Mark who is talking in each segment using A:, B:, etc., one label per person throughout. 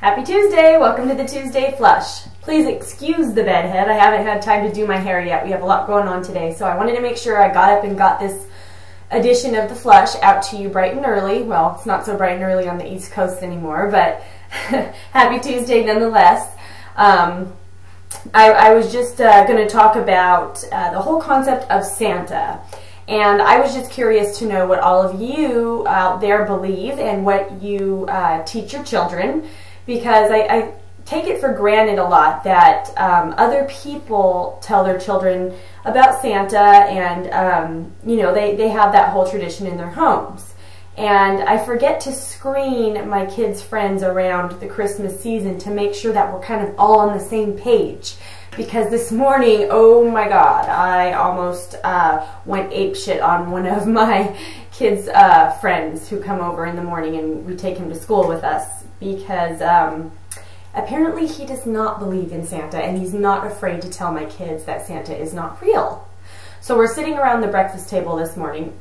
A: Happy Tuesday! Welcome to the Tuesday Flush. Please excuse the bedhead. I haven't had time to do my hair yet. We have a lot going on today, so I wanted to make sure I got up and got this edition of the Flush out to you bright and early. Well, it's not so bright and early on the East Coast anymore, but happy Tuesday nonetheless. I was just going to talk about the whole concept of Santa. And I was just curious to know what all of you out there believe and what you teach your children, because I take it for granted a lot that other people tell their children about Santa, and you know, they have that whole tradition in their homes. And I forget to screen my kids' friends around the Christmas season to make sure that we're kind of all on the same page. Because this morning, oh my God, I almost went apeshit on one of my kids' friends who come over in the morning and we take him to school with us, because apparently he does not believe in Santa, and he's not afraid to tell my kids that Santa is not real. So we're sitting around the breakfast table this morning.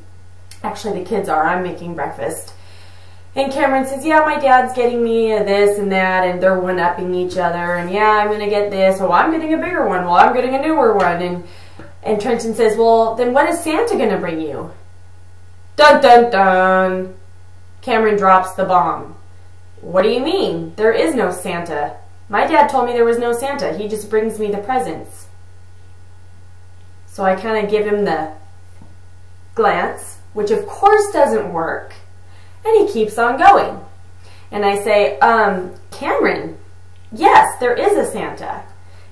A: Actually, the kids are. I'm making breakfast. And Cameron says, yeah, my dad's getting me this and that, and they're one-upping each other, and yeah, I'm going to get this, well, I'm getting a bigger one, well, I'm getting a newer one, and Trenton says, well, then what is Santa going to bring you? Dun, dun, dun. Cameron drops the bomb. What do you mean? There is no Santa. My dad told me there was no Santa. He just brings me the presents. So I kind of give him the glance, which of course doesn't work. And he keeps on going. And I say, Cameron, yes, there is a Santa.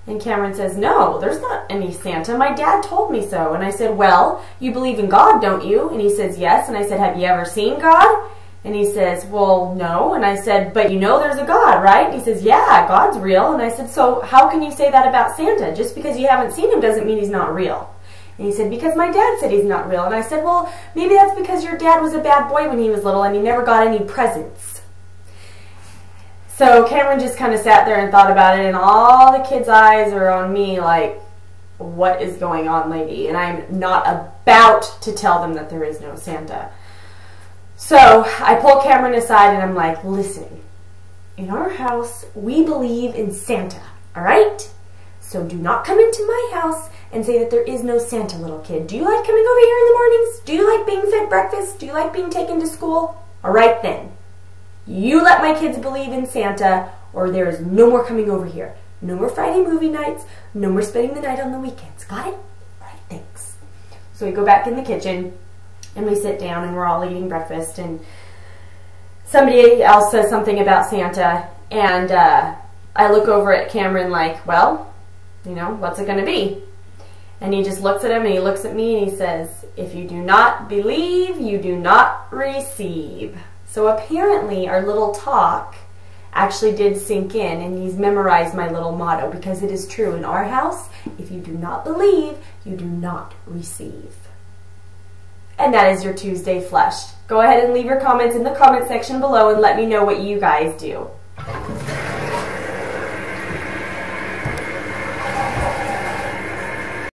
A: And Cameron says, no, there's not any Santa. My dad told me so. And I said, well, you believe in God, don't you? And he says, yes. And I said, have you ever seen God? And he says, well, no. And I said, but you know there's a God, right? And he says, yeah, God's real. And I said, so how can you say that about Santa? Just because you haven't seen him doesn't mean he's not real. And he said, because my dad said he's not real. And I said, well, maybe that's because your dad was a bad boy when he was little and he never got any presents. So Cameron just kind of sat there and thought about it, and all the kids' eyes are on me like, what is going on, lady? And I'm not about to tell them that there is no Santa. So I pull Cameron aside and I'm like, listen, in our house, we believe in Santa, all right? So do not come into my house and say that there is no Santa, little kid. Do you like coming over here in the mornings? Do you like being fed breakfast? Do you like being taken to school? All right then. You let my kids believe in Santa, or there is no more coming over here. No more Friday movie nights. No more spending the night on the weekends. Got it? All right, thanks. So we go back in the kitchen and we sit down and we're all eating breakfast, and somebody else says something about Santa, and I look over at Cameron like, well, you know, what's it going to be? And he just looks at him and he looks at me and he says, if you do not believe, you do not receive. So apparently our little talk actually did sink in, and he's memorized my little motto, because it is true in our house. If you do not believe, you do not receive. And that is your Tuesday Flush. Go ahead and leave your comments in the comment section below and let me know what you guys do.